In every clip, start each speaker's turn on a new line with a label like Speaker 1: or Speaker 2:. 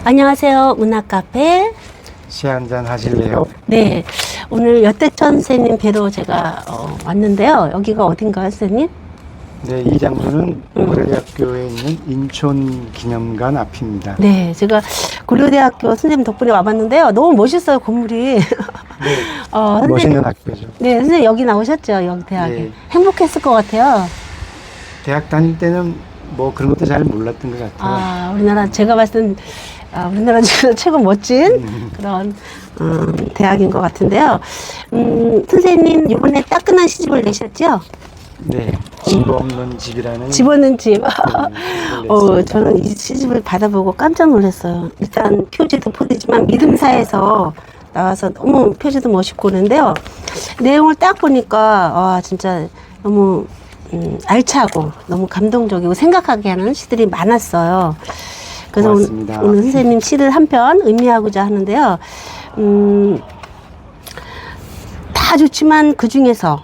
Speaker 1: 안녕하세요. 문학카페.
Speaker 2: 시 한잔 하실래요?
Speaker 1: 네. 오늘 여태천 선생님 뵈러 제가 왔는데요. 여기가 어딘가요, 선생님?
Speaker 2: 네, 이 장소는 고려대학교에 있는 인촌기념관 앞입니다.
Speaker 1: 네. 제가 고려대학교 선생님 덕분에 와봤는데요. 너무 멋있어요, 건물이.
Speaker 2: 네, 멋있는 학교죠.
Speaker 1: 네, 선생님 여기 나오셨죠? 여기 대학에.
Speaker 2: 네.
Speaker 1: 행복했을 것 같아요.
Speaker 2: 대학 다닐 때는 뭐 그런 것도 잘 몰랐던 것 같아요.
Speaker 1: 우리나라, 제가 봤을 땐 우리나라 중에서 최고 멋진 그런 대학인 것 같은데요. 선생님 이번에 따끈한 시집을 내셨죠?
Speaker 2: 네, 집 없는 집이라는
Speaker 1: 집 없는 집.
Speaker 2: 냈습니다.
Speaker 1: 저는 이 시집을 받아보고 깜짝 놀랐어요. 일단 표지도 포대지만 믿음사에서 나와서 너무 표지도 멋있고 그런데요. 내용을 딱 보니까 와 진짜 너무 알차고 너무 감동적이고 생각하게 하는 시들이 많았어요. 그래서
Speaker 2: 고맙습니다.
Speaker 1: 오늘 선생님 시를 한 편 의미하고자 하는데요. 다 좋지만 그 중에서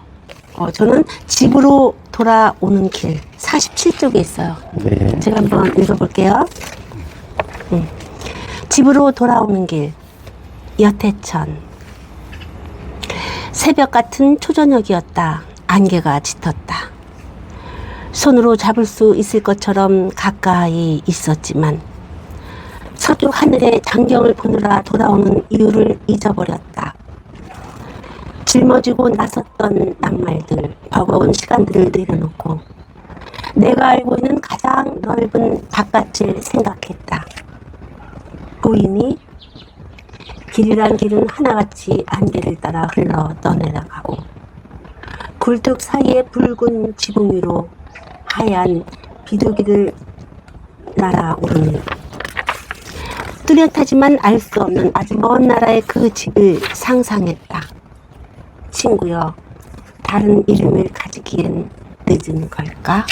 Speaker 1: 저는 집으로 돌아오는 길 47쪽에 있어요.
Speaker 2: 네,
Speaker 1: 제가 한번 읽어볼게요. 집으로 돌아오는 길 여태천. 새벽 같은 초저녁이었다. 안개가 짙었다. 손으로 잡을 수 있을 것처럼 가까이 있었지만 서쪽 하늘의 장경을 보느라 돌아오는 이유를 잊어버렸다. 짊어지고 나섰던 낱말들, 버거운 시간들을 내려놓고 내가 알고 있는 가장 넓은 바깥을 생각했다. 우연히 길이란 길은 하나같이 안개를 따라 흘러 떠내려가고 굴뚝 사이의 붉은 지붕 위로 하얀 비둘기를 날아오르니 뚜렷하지만 알 수 없는 아주 먼 나라의 그 집을 상상했다. 친구여, 다른 이름을 가지기엔 늦은 걸까?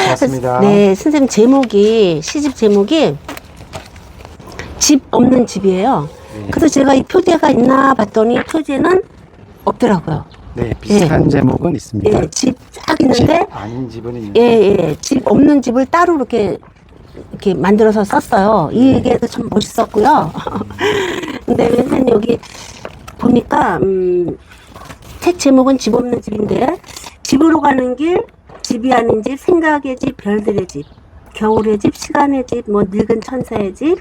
Speaker 2: 고맙습니다.
Speaker 1: 네, 선생님 제목이, 시집 제목이 집 없는 집이에요.
Speaker 2: 네.
Speaker 1: 그래서 제가 이 표제가 있나 봤더니 표제는 없더라고요.
Speaker 2: 네, 비슷한 제목은 있습니다.
Speaker 1: 예, 집 쫙 있는데,
Speaker 2: 집 아닌 집은 있는데.
Speaker 1: 예, 집 없는 집을 따로 이렇게 만들어서 썼어요. 이 얘기도 참 멋있었고요. 근데 선생님 여기 보니까, 책 제목은 집 없는 집인데, 집으로 가는 길, 집이 아닌 집, 생각의 집, 별들의 집, 겨울의 집, 시간의 집, 뭐 늙은 천사의 집,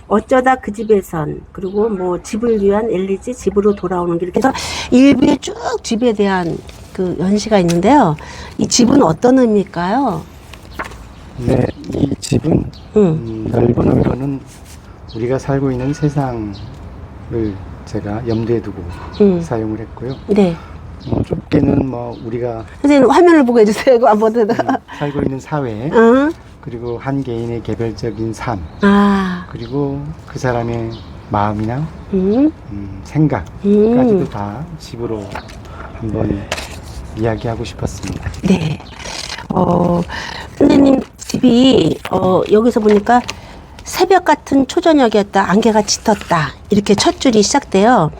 Speaker 1: 어쩌다 그 집에선, 그리고 뭐 집을 위한 엘리지, 집으로 돌아오는 길. 그래서 일부에 쭉 집에 대한 그 연시가 있는데요. 이 집은 어떤 의미일까요?
Speaker 2: 네, 이 집은 넓은 의미로는 우리가 살고 있는 세상을 제가 염두에 두고 사용을 했고요.
Speaker 1: 네.
Speaker 2: 좁게는 뭐 우리가
Speaker 1: 선생님 화면을 보고 해주세요. 이거 안 보여도.
Speaker 2: 살고 있는 사회,
Speaker 1: 응?
Speaker 2: 그리고 한 개인의 개별적인 삶, 그리고 그 사람의 마음이나 생각까지도 다 집으로 한번 이야기하고 싶었습니다.
Speaker 1: 네. 선생님 집이 여기서 보니까 새벽 같은 초저녁이었다. 안개가 짙었다. 이렇게 첫 줄이 시작돼요.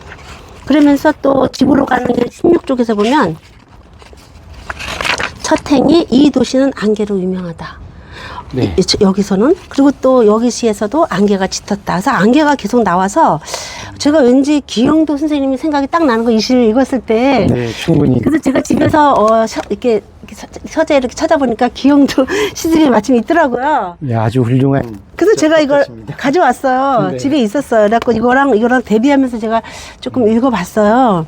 Speaker 1: 그러면서 또 집으로 가는 길 16쪽에서 보면 첫 행이 이 도시는 안개로 유명하다.
Speaker 2: 네.
Speaker 1: 여기서는 그리고 또 여기 시에서도 안개가 짙었다. 그래서 안개가 계속 나와서 제가 왠지 기영도 선생님이 생각이 딱 나는 거 이 시를 읽었을 때.
Speaker 2: 네, 충분히.
Speaker 1: 그래서 제가 집에서 이렇게 서재 이렇게 찾아보니까 기영도 시집이 마침 있더라고요.
Speaker 2: 네, 아주 훌륭한.
Speaker 1: 그래서 제가 이걸
Speaker 2: 것입니다.
Speaker 1: 가져왔어요.
Speaker 2: 네.
Speaker 1: 집에 있었어요. 그래갖고 이거랑 대비하면서 제가 조금 읽어봤어요.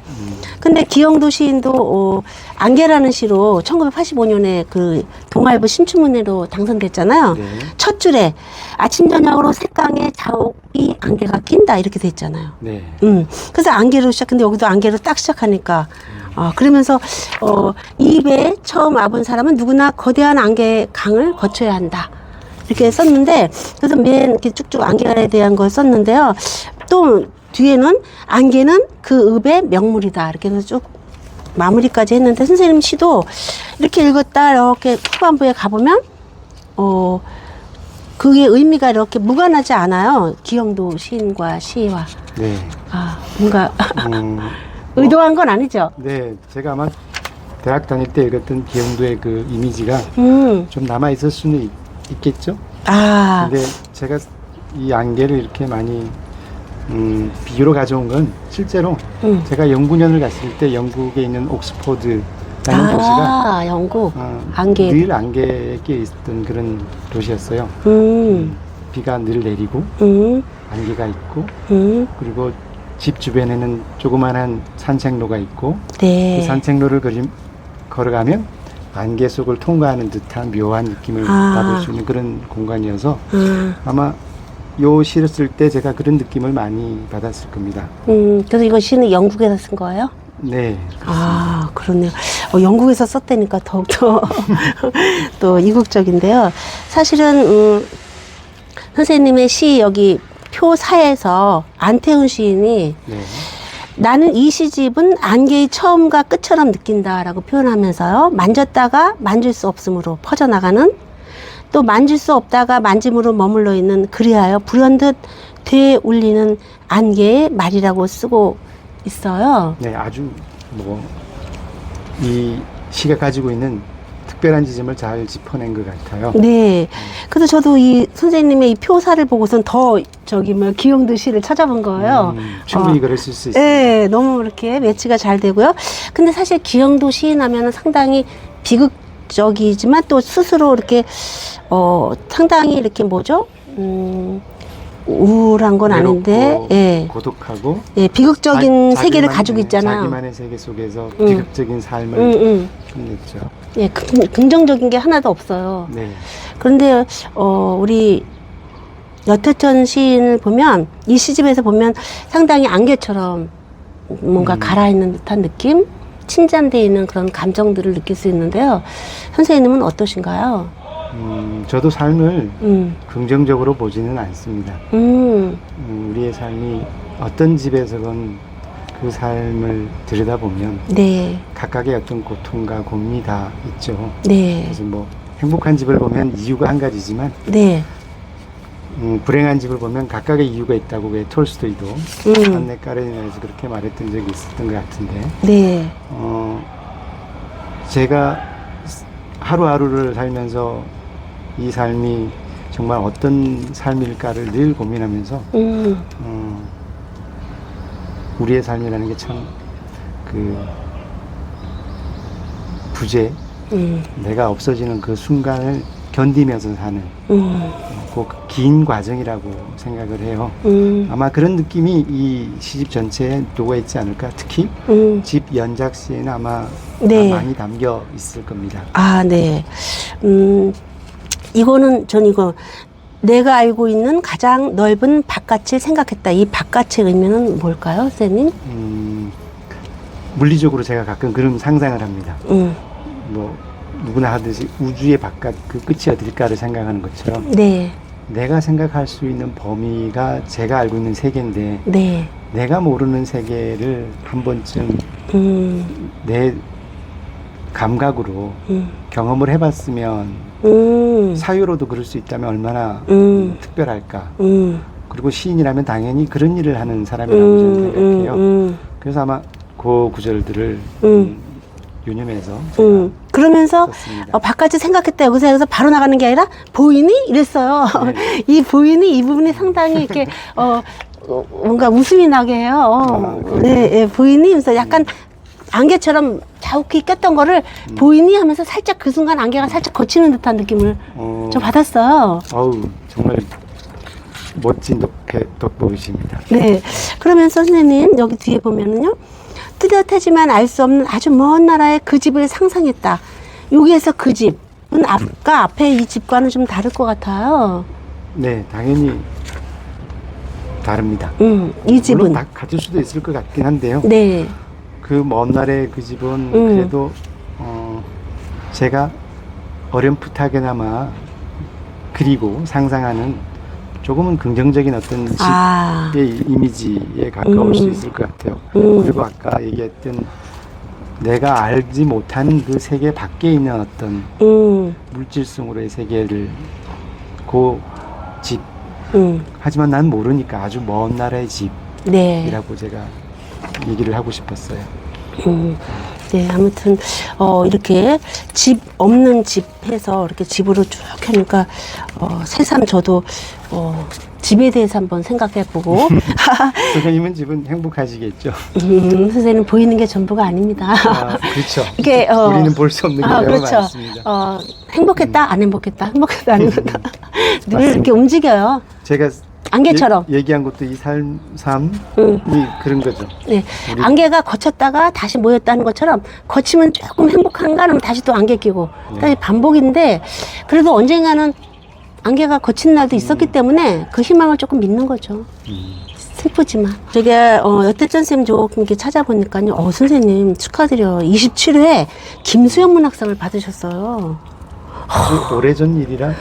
Speaker 1: 근데 기영도 시인도 안개라는 시로 1985년에 그 동아일보 신춘문예로 당선됐잖아요.
Speaker 2: 네.
Speaker 1: 첫 줄에 아침 저녁으로 색강에 자욱이 안개가 낀다 이렇게 돼 있잖아요.
Speaker 2: 네.
Speaker 1: 그래서 안개로 시작했는데 여기도 안개로 딱 시작하니까 그러면서 입에 처음 와본 사람은 누구나 거대한 안개 강을 거쳐야 한다. 이렇게 썼는데 그래서 맨 이렇게 쭉쭉 안개에 대한 걸 썼는데요. 또 뒤에는 안개는 그 읍의 명물이다. 이렇게 해서 쭉 마무리까지 했는데 선생님 시도 이렇게 읽었다 이렇게 후반부에 가보면 그게 의미가 이렇게 무관하지 않아요. 기영도 시인과 시와.
Speaker 2: 네.
Speaker 1: 뭔가
Speaker 2: 뭐,
Speaker 1: 의도한 건 아니죠.
Speaker 2: 네, 제가 아마 대학 다닐 때 읽었던 기영도의 그 이미지가 좀 남아 있을 수는 있겠죠.
Speaker 1: 아,
Speaker 2: 근데 제가 이 안개를 이렇게 많이 비교로 가져온 건 실제로 제가 영구년을 갔을 때 영국에 있는 옥스포드라는 도시가
Speaker 1: 영국 안개.
Speaker 2: 늘 안개에 끼어 있었던 그런 도시였어요. 비가 늘 내리고 안개가 있고 그리고 집 주변에는 조그만한 산책로가 있고
Speaker 1: 네.
Speaker 2: 그 산책로를 걸어가면 안개 속을 통과하는 듯한 묘한 느낌을 받을 수 있는 그런 공간이어서 아마 요 시를 쓸 때 제가 그런 느낌을 많이 받았을 겁니다.
Speaker 1: 그래서 이거 시는 영국에서 쓴 거예요?
Speaker 2: 네.
Speaker 1: 아, 그렇네요. 영국에서 썼다니까 더욱더 또 이국적인데요. 사실은 선생님의 시 여기 표4에서 안태훈 시인이
Speaker 2: 네.
Speaker 1: 나는 이 시집은 안개의 처음과 끝처럼 느낀다라고 표현하면서요. 만졌다가 만질 수 없음으로 퍼져나가는, 또 만질 수 없다가 만짐으로 머물러 있는, 그리하여 불현듯 되울리는 안개의 말이라고 쓰고 있어요.
Speaker 2: 네, 아주 이 시가 가지고 있는 특별한 지점을 잘 짚어낸 것 같아요.
Speaker 1: 네. 그래서 저도 이 선생님의 이 표사를 보고선 더 기영도 시를 찾아본 거예요.
Speaker 2: 충분히 그랬을 수 있습니다.
Speaker 1: 네, 너무 이렇게 매치가 잘 되고요. 근데 사실 기영도 시인 하면은 상당히 비극적이지만 또 스스로 이렇게 상당히 이렇게 우울한 건 아닌데, 예.
Speaker 2: 고독하고,
Speaker 1: 예, 비극적인 세계를 가지고 있잖아요.
Speaker 2: 자기만의 세계 속에서 비극적인 삶을 냈죠.
Speaker 1: 예, 긍정적인 게 하나도 없어요.
Speaker 2: 네.
Speaker 1: 그런데 우리 여태천 시인을 보면 이 시집에서 보면 상당히 안개처럼 뭔가 가라앉는 듯한 느낌, 침잠되어 있는 그런 감정들을 느낄 수 있는데요. 선생님은 어떠신가요?
Speaker 2: 저도 삶을 긍정적으로 보지는 않습니다. 우리의 삶이 어떤 집에서건 그 삶을 들여다보면
Speaker 1: 네.
Speaker 2: 각각의 어떤 고통과 고민이 다 있죠.
Speaker 1: 네.
Speaker 2: 그래서 행복한 집을 보면 이유가 한 가지지만
Speaker 1: 네.
Speaker 2: 불행한 집을 보면 각각의 이유가 있다고 왜 톨스토이도 안내 까레니나에서 그렇게 말했던 적이 있었던 것 같은데
Speaker 1: 네.
Speaker 2: 제가 하루하루를 살면서 이 삶이 정말 어떤 삶일까를 늘 고민하면서 우리의 삶이라는 게 참 부재, 내가 없어지는 그 순간을 견디면서 사는 그 긴 과정이라고 생각을 해요. 아마 그런 느낌이 이 시집 전체에 녹아 있지 않을까. 특히 집 연작시에는 아마
Speaker 1: 네.
Speaker 2: 많이 담겨 있을 겁니다.
Speaker 1: 아, 네. 전 이거 내가 알고 있는 가장 넓은 바깥을 생각했다. 이 바깥의 의미는 뭘까요, 선생님?
Speaker 2: 물리적으로 제가 가끔 그런 상상을 합니다. 누구나 하듯이 우주의 바깥 그 끝이 어딜까를 생각하는 것처럼
Speaker 1: 네.
Speaker 2: 내가 생각할 수 있는 범위가 제가 알고 있는 세계인데
Speaker 1: 네.
Speaker 2: 내가 모르는 세계를 한 번쯤 내 감각으로 경험을 해봤으면 사유로도 그럴 수 있다면 얼마나 특별할까. 그리고 시인이라면 당연히 그런 일을 하는 사람이라고 저는 생각해요. 그래서 아마 그 구절들을 유념해서
Speaker 1: 그러면서
Speaker 2: 썼습니다.
Speaker 1: 바깥을 생각했다. 여기서 바로 나가는 게 아니라 보이니? 이랬어요.
Speaker 2: 네.
Speaker 1: 이 보이니? 이 부분이 상당히 이렇게 뭔가 웃음이 나게 해요. 네, 네, 보이니? 그래서 약간 안개처럼 자욱히 꼈던 거를 보이니? 하면서 살짝 그 순간 안개가 살짝 거치는 듯한 느낌을 좀 받았어요.
Speaker 2: 어우, 정말 멋진 돋보이십니다.
Speaker 1: 네. 그러면 선생님, 여기 뒤에 보면은요. 뚜렷하지만 알 수 없는 아주 먼 나라의 그 집을 상상했다. 여기에서 그 집은 아까 앞에 이 집과는 좀 다를 것 같아요.
Speaker 2: 네, 당연히 다릅니다.
Speaker 1: 이 집은
Speaker 2: 물론 다 같을 수도 있을 것 같긴 한데요.
Speaker 1: 네.
Speaker 2: 그 먼 날의 그 집은 그래도 제가 어렴풋하게나마 그리고 상상하는 조금은 긍정적인 어떤 집의 이미지에 가까울 수 있을 것 같아요. 그리고 아까 얘기했던 내가 알지 못하는 그 세계 밖에 있는 어떤 물질성으로의 세계를 그 집. 하지만 난 모르니까 아주 먼 나라의 집이라고
Speaker 1: 네.
Speaker 2: 제가 얘기를 하고 싶었어요.
Speaker 1: 네, 아무튼 이렇게 집 없는 집 해서 이렇게 집으로 쭉 하니까 새삼 저도 집에 대해서 한번 생각해보고
Speaker 2: 선생님은 집은 행복하시겠죠?
Speaker 1: 선생님 보이는 게 전부가 아닙니다.
Speaker 2: 아, 그렇죠.
Speaker 1: 이게
Speaker 2: 우리는 볼 수 없는 게 너무
Speaker 1: 그렇죠.
Speaker 2: 많습니다.
Speaker 1: 행복했다, 안 행복했다, 행복했다, 안 행복했다. 늘
Speaker 2: 맞습니다.
Speaker 1: 이렇게 움직여요.
Speaker 2: 제가
Speaker 1: 안개처럼.
Speaker 2: 얘기한 것도 이 삶이 그런 거죠.
Speaker 1: 네, 안개가 거쳤다가 다시 모였다는 것처럼 거치면 조금 행복한가 하면 다시 또 안개 끼고 다시 반복인데 그래도 언젠가는 안개가 거친 날도 있었기 때문에 그 희망을 조금 믿는 거죠. 슬프지만 저게 여태전 쌤 조금 이렇게 찾아보니까요. 선생님 축하드려요. 27회 김수영 문학상을 받으셨어요.
Speaker 2: 오래전 일이라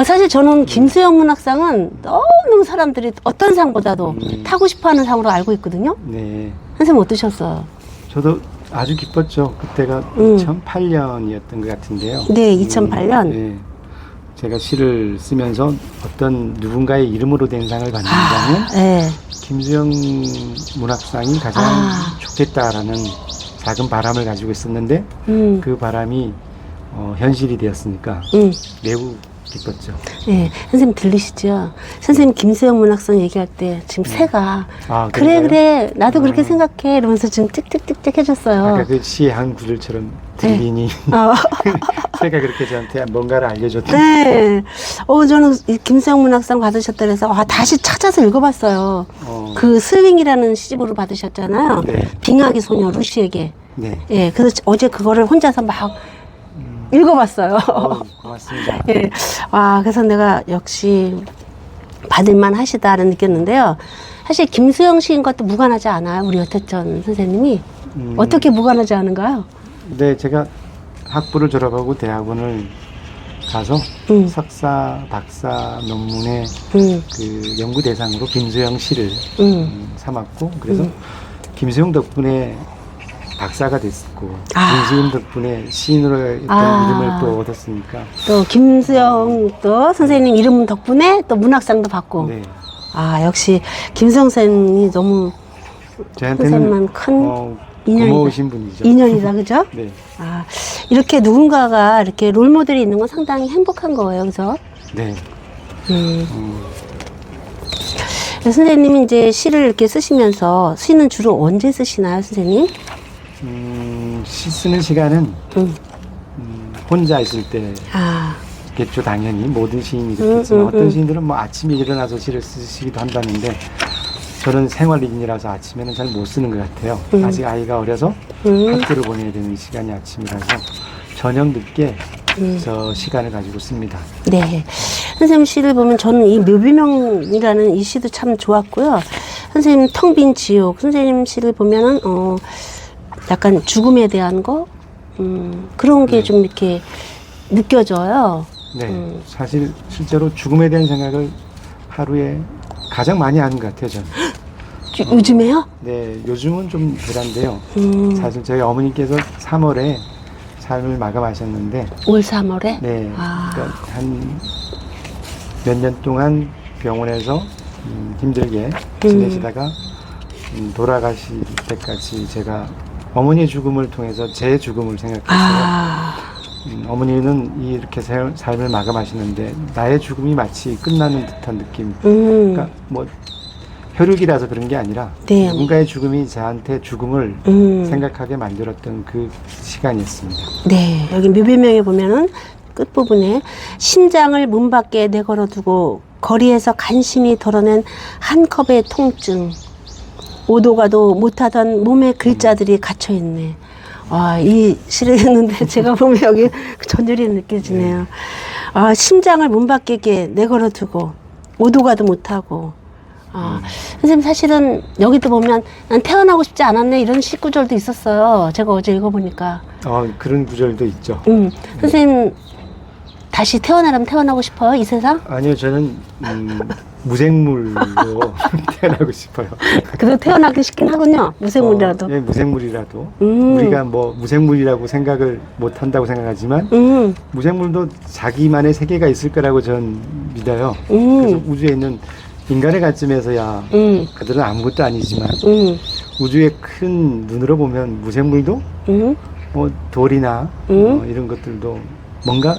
Speaker 1: 사실 저는 김수영 문학상은 너무 사람들이 어떤 상보다도 타고 싶어하는 상으로 알고 있거든요.
Speaker 2: 네.
Speaker 1: 선생님 어떠셨어요?
Speaker 2: 저도 아주 기뻤죠. 그때가 2008년이었던 것 같은데요.
Speaker 1: 네, 2008년.
Speaker 2: 네. 제가 시를 쓰면서 어떤 누군가의 이름으로 된 상을 받는다면
Speaker 1: 네.
Speaker 2: 김수영 문학상이 가장 좋겠다라는 작은 바람을 가지고 있었는데 그 바람이 현실이 되었으니까 매우 기뻤죠.
Speaker 1: 네, 선생님 들리시죠? 선생님 김수영 문학상 얘기할 때 지금 새가
Speaker 2: 그런가요?
Speaker 1: 그래 나도 그렇게 생각해 이러면서 지금 찍찍찍찍 해줬어요.
Speaker 2: 아까 그 시의 한 구절처럼 들리니 새가 그렇게 저한테 뭔가를 알려줬다.
Speaker 1: 네. 저는 이 김수영 문학상 받으셨다 그래서 다시 찾아서 읽어봤어요. 그 스윙이라는 시집으로 받으셨잖아요.
Speaker 2: 네.
Speaker 1: 빙하기 소녀 루시에게.
Speaker 2: 네.
Speaker 1: 예, 그래서 어제 그거를 혼자서 막 읽어봤어요.
Speaker 2: 고맙습니다.
Speaker 1: 예. 그래서 내가 역시 받을만 하시다는 느꼈는데요. 사실 김수영 시인 것도 무관하지 않아요. 우리 여태전 선생님이. 어떻게 무관하지 않은가요?
Speaker 2: 네, 제가 학부를 졸업하고 대학원을 가서 석사, 박사 논문의 그 연구 대상으로 김수영 시를 삼았고 그래서 김수영 덕분에 박사가 됐고 김수영 덕분에 시인으로 이름을 또 얻었으니까
Speaker 1: 또 김수영 또 선생님 이름 덕분에 또 문학상도 받고
Speaker 2: 네.
Speaker 1: 역시 김수영 선생님이 너무
Speaker 2: 저한테는
Speaker 1: 선생님만 큰
Speaker 2: 고마우신 분이죠.
Speaker 1: 인연이다 그죠?
Speaker 2: 네.
Speaker 1: 이렇게 누군가가 이렇게 롤모델이 있는 건 상당히 행복한 거예요 그죠?
Speaker 2: 네.
Speaker 1: 선생님이 이제 시를 이렇게 쓰시면서 시는 주로 언제 쓰시나요 선생님?
Speaker 2: 시 쓰는 시간은 혼자 있을 때 겠죠. 당연히 모든 시인이 그렇겠지만 어떤 시인들은 뭐 아침에 일어나서 시를 쓰시기도 한다는데 저는 생활인이라서 아침에는 잘 못 쓰는 것 같아요. 아직 아이가 어려서 학교를 보내야 되는 시간이 아침이라서 저녁 늦게 저 시간을 가지고 씁니다.
Speaker 1: 네. 선생님 시를 보면 저는 이 묘비명이라는 이 시도 참 좋았고요. 선생님 텅 빈 지옥 선생님 시를 보면은 약간 죽음에 대한 거 그런 게 좀 이렇게 느껴져요.
Speaker 2: 네. 사실 실제로 죽음에 대한 생각을 하루에 가장 많이 하는 것 같아요, 저는.
Speaker 1: 요즘에요?
Speaker 2: 네, 요즘은 좀 덜한데요. 사실 저희 어머니께서 3월에 삶을 마감하셨는데
Speaker 1: 올 3월에?
Speaker 2: 네, 그러니까 한 몇 년 동안 병원에서 힘들게 지내시다가 돌아가실 때까지 제가 어머니의 죽음을 통해서 제 죽음을 생각했어요. 어머니는 이렇게 삶을 마감하시는데 나의 죽음이 마치 끝나는 듯한 느낌. 그러니까 뭐 혈육이라서 그런 게 아니라 누군가의 죽음이 저한테 죽음을 생각하게 만들었던 그 시간이었습니다.
Speaker 1: 네, 여기 묘비명에 보면은 끝부분에 심장을 문 밖에 내걸어두고 거리에서 간신히 덜어낸 한 컵의 통증 오도 가도 못하던 몸의 글자들이 갇혀있네. 이 시를 읽는데 제가 보면 여기 전율이 느껴지네요. 심장을 문 밖에 이렇게 내걸어두고 오도 가도 못하고 선생님 사실은 여기도 보면 난 태어나고 싶지 않았네 이런 시 구절도 있었어요. 제가 어제 읽어보니까.
Speaker 2: 그런 구절도 있죠.
Speaker 1: 선생님 다시 태어나라면 태어나고 싶어요? 이 세상?
Speaker 2: 아니요, 저는 무생물로 태어나고 싶어요.
Speaker 1: 그래도 태어나기 쉽긴 하군요. 무생물이라도.
Speaker 2: 예, 무생물이라도. 우리가 뭐 무생물이라고 생각을 못 한다고 생각하지만 무생물도 자기만의 세계가 있을 거라고 전 믿어요. 그래서 우주에 있는 인간의 관점에서야 그들은 아무것도 아니지만 우주의 큰 눈으로 보면 무생물도 뭐 돌이나 이런 것들도 뭔가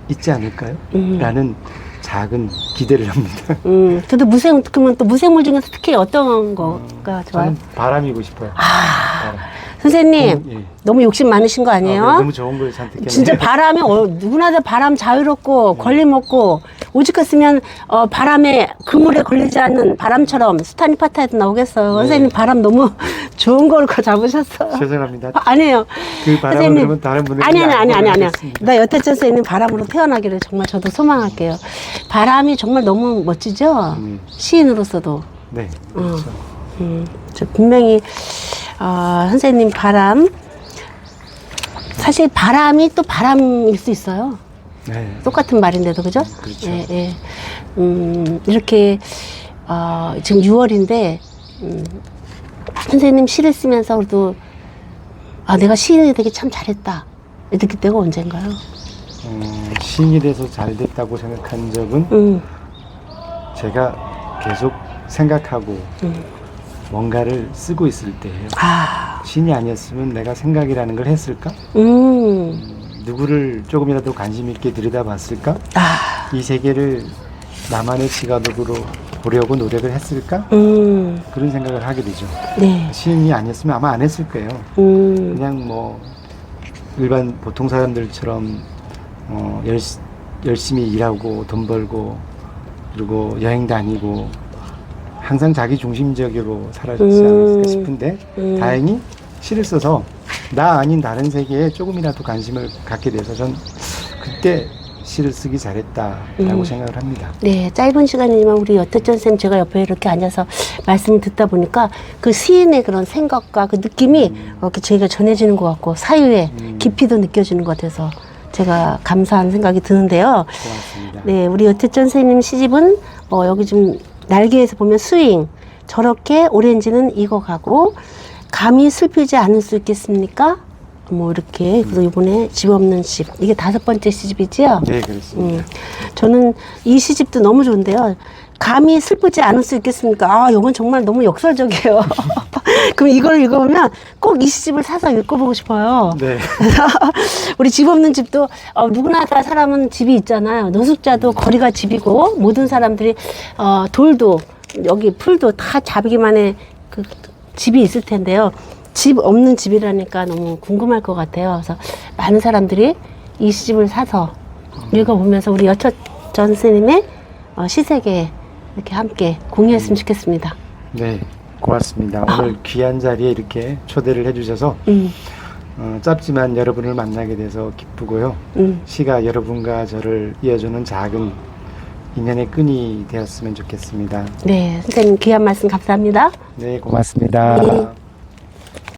Speaker 2: 있지 않을까요? 라는 작은 기대를 합니다.
Speaker 1: 근데 그러면 또 무생물 중에서 특히 어떤 거가 좋아요?
Speaker 2: 저는 바람이고 싶어요. 바람.
Speaker 1: 선생님,
Speaker 2: 예.
Speaker 1: 너무 욕심 많으신 거 아니에요?
Speaker 2: 너무 좋은 걸 선택했네요.
Speaker 1: 진짜 바람이 누구나 다 바람 자유롭고 걸림 없고 오직 같으면 바람에 그물에 걸리지 않는 바람처럼 스타니파타에도 나오겠어요.
Speaker 2: 네.
Speaker 1: 선생님 바람 너무 좋은 걸 잡으셨어요.
Speaker 2: 죄송합니다.
Speaker 1: 아니에요.
Speaker 2: 그 바람을
Speaker 1: 선생님.
Speaker 2: 그러면 다른 분들이
Speaker 1: 아니야. 나 여태껏 선생님 바람으로 태어나기를 정말 저도 소망할게요. 바람이 정말 너무 멋지죠? 시인으로서도.
Speaker 2: 네, 그렇죠.
Speaker 1: 저 분명히 선생님 바람, 사실 바람이 또 바람일 수 있어요.
Speaker 2: 네.
Speaker 1: 똑같은 말인데도, 그죠?
Speaker 2: 그렇죠.
Speaker 1: 예, 예. 이렇게 지금 6월인데 선생님 시를 쓰면서 그래도 내가 시인이 되기 참 잘했다 느낄 때가 언젠가요?
Speaker 2: 시인이 돼서 잘 됐다고 생각한 적은 제가 계속 생각하고 뭔가를 쓰고 있을 때예요. 시인이 아니었으면 내가 생각이라는 걸 했을까? 누구를 조금이라도 관심 있게 들여다봤을까? 이 세계를 나만의 시각으로 보려고 노력을 했을까? 그런 생각을 하게 되죠.
Speaker 1: 네.
Speaker 2: 시인이 아니었으면 아마 안 했을 거예요. 그냥 뭐 일반 보통 사람들처럼 열심히 일하고 돈 벌고 그리고 여행 다니고 항상 자기 중심적으로 살았지 않았을까 싶은데 다행히 시를 써서 나 아닌 다른 세계에 조금이라도 관심을 갖게 돼서 전 그때 시를 쓰기 잘했다라고 생각을 합니다.
Speaker 1: 네, 짧은 시간이지만 우리 여태전 쌤 제가 옆에 이렇게 앉아서 말씀을 듣다 보니까 그 시인의 그런 생각과 그 느낌이 이렇게 저희가 전해지는 것 같고 사유의 깊이도 느껴지는 것 같아서 제가 감사한 생각이 드는데요.
Speaker 2: 고맙습니다.
Speaker 1: 네, 우리 여태전 선생님 시집은 여기 좀 날개에서 보면 스윙, 저렇게 오렌지는 익어가고 감히 슬프지 않을 수 있겠습니까? 뭐 이렇게 그리고 이번에 집 없는 집 이게 5번째 시집이지요?
Speaker 2: 네, 그렇습니다.
Speaker 1: 저는 이 시집도 너무 좋은데요. 감히 슬프지 않을 수 있겠습니까? 이건 정말 너무 역설적이에요. 그럼 이걸 읽어보면 꼭 이 시집을 사서 읽어보고 싶어요.
Speaker 2: 네.
Speaker 1: 우리 집 없는 집도 누구나 다 사람은 집이 있잖아요. 노숙자도 거리가 집이고 모든 사람들이 돌도 여기 풀도 다 자기만의 그 집이 있을 텐데요. 집 없는 집이라니까 너무 궁금할 것 같아요. 그래서 많은 사람들이 이 시집을 사서 읽어보면서 우리 여첫 전 선생님의 시세계 이렇게 함께 공유했으면 좋겠습니다.
Speaker 2: 네, 고맙습니다. 오늘 귀한 자리에 이렇게 초대를 해주셔서 짧지만 여러분을 만나게 돼서 기쁘고요. 시가 여러분과 저를 이어주는 작은 인연의 끈이 되었으면 좋겠습니다.
Speaker 1: 네, 선생님 귀한 말씀 감사합니다.
Speaker 2: 네, 고맙습니다.
Speaker 1: 네.